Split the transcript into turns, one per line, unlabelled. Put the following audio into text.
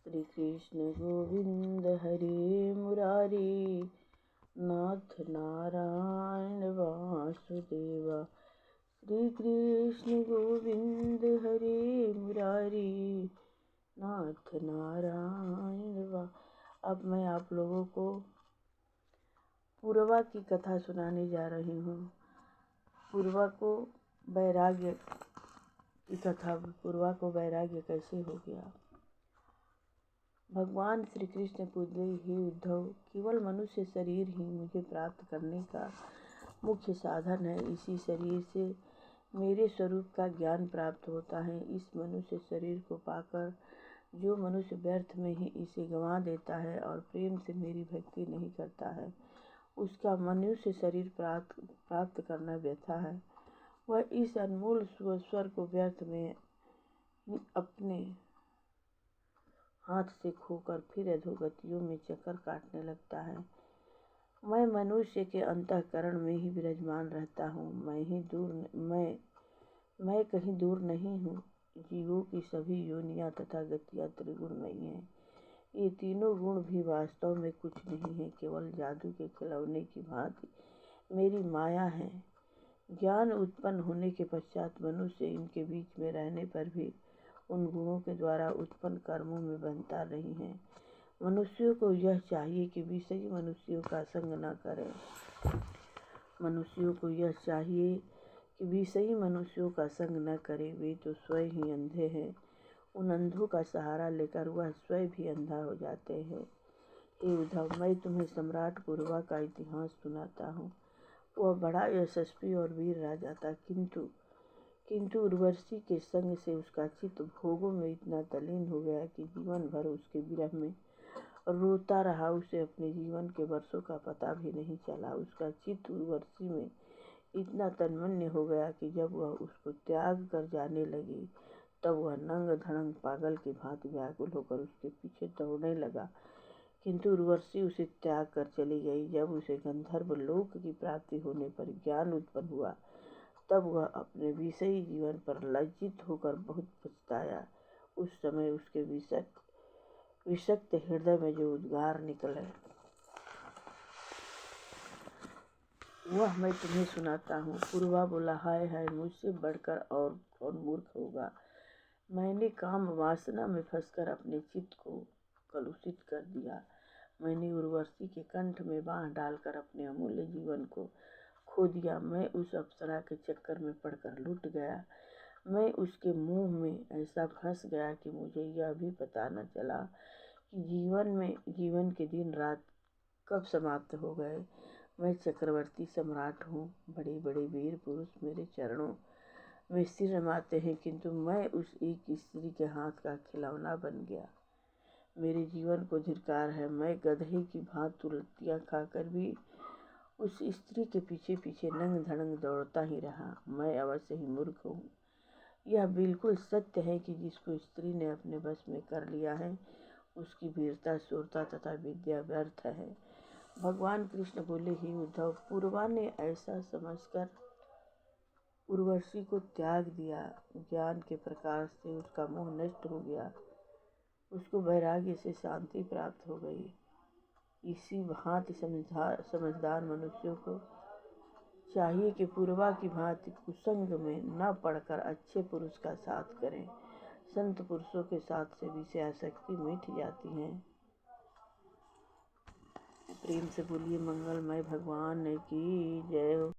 श्री कृष्ण गोविंद हरे मुरारी, नाथ नारायण वासुदेवा। श्री कृष्ण गोविंद हरे मुरारी, नाथ नारायण वा। अब मैं आप लोगों को पूर्वा की कथा सुनाने जा रही हूँ। पूर्वा को वैराग्य की कथा। पूर्वा को वैराग्य कैसे हो गया। भगवान श्री कृष्ण पूछे, हे उद्धव, केवल मनुष्य शरीर ही मुझे प्राप्त करने का मुख्य साधन है। इसी शरीर से मेरे स्वरूप का ज्ञान प्राप्त होता है। इस मनुष्य शरीर को पाकर जो मनुष्य व्यर्थ में ही इसे गंवा देता है और प्रेम से मेरी भक्ति नहीं करता है, उसका मनुष्य शरीर प्राप्त करना व्यर्थ है। वह इस अनमोल स्वर को व्यर्थ में अपने हाथ से खोकर फिर अधोगतियों में चक्कर काटने लगता है। मैं मनुष्य के अंतःकरण में ही विराजमान रहता हूँ। मैं कहीं दूर नहीं हूँ। जीवों की सभी योनियाँ तथा गतियाँ त्रिगुणमयी हैं। ये तीनों गुण भी वास्तव में कुछ नहीं है, केवल जादू के खिलौने की भांति मेरी माया है। ज्ञान उत्पन्न होने के पश्चात मनुष्य इनके बीच में रहने पर भी उन गुणों के द्वारा उत्पन्न कर्मों में बनता नहीं है। मनुष्यों को यह चाहिए कि विषयी मनुष्यों का संग न करें। मनुष्यों को यह चाहिए कि विषयी मनुष्यों का संग न करे। वे तो स्वयं ही अंधे हैं। उन अंधों का सहारा लेकर वह स्वयं भी अंधा हो जाते हैं। हे उद्धव, मैं तुम्हें सम्राट पूर्वा का इतिहास सुनाता हूँ। वह बड़ा यशस्वी और वीर राजा था, किंतु उर्वशी के संग से उसका चित्त भोगों में इतना तल्लीन हो गया कि जीवन भर उसके विरह में रोता रहा। उसे अपने जीवन के वर्षों का पता भी नहीं चला। उसका चित्त उर्वशी में इतना तन्मय हो गया कि जब वह उसको त्याग कर जाने लगी, तब वह नंग धड़ंग पागल की भांति व्याकुल होकर उसके पीछे दौड़ने लगा। किंतु उर्वशी उसे त्याग कर चली गई। जब उसे गंधर्व लोक की प्राप्ति होने पर ज्ञान उत्पन्न हुआ, तब वह अपने विषयी जीवन पर लज्जित होकर बहुत पछताया। उस समय उसके विषक्त हृदय में जो उद्गार निकले, वह मैं तुम्हें सुनाता हूँ। पूर्वा बोला, हाय हाय, मुझसे बढ़कर और कौन मूर्ख होगा। मैंने काम वासना में फंसकर अपने चित्त को कलुषित कर दिया। मैंने उर्वशी के कंठ में बाँह डालकर अपने अमूल्य जीवन को खो दिया। मैं उस अप्सरा के चक्कर में पड़कर लुट गया। मैं उसके मुंह में ऐसा फंस गया कि मुझे यह भी पता न चला कि जीवन के दिन रात कब समाप्त हो गए। मैं चक्रवर्ती सम्राट हूँ। बड़े बड़े वीर पुरुष मेरे चरणों में सिर नमाते हैं, किंतु मैं उस एक स्त्री के हाथ का खिलौना बन गया। मेरे जीवन को धिक्कार है। मैं गधे की भांति उल्टियाँ खाकर भी उस स्त्री के पीछे पीछे नंग धड़ंग दौड़ता ही रहा। मैं अवश्य ही मूर्ख हूँ। यह बिल्कुल सत्य है कि जिसको स्त्री ने अपने बस में कर लिया है, उसकी वीरता, शूरता तथा विद्या व्यर्थ है। भगवान कृष्ण बोले, ही उद्धव, पूर्वा ने ऐसा समझकर उर्वशी को त्याग दिया। ज्ञान के प्रकाश से उसका मोह नष्ट हो गया। उसको वैराग्य से शांति प्राप्त हो गई। इसी भांति समझदार मनुष्यों को चाहिए कि पूर्वा की भांति कुसंग में न पड़कर अच्छे पुरुष का साथ करें। संत पुरुषों के साथ से विषयासक्ति मिट जाती है। प्रेम से बोलिए मंगलमय भगवान की जय हो।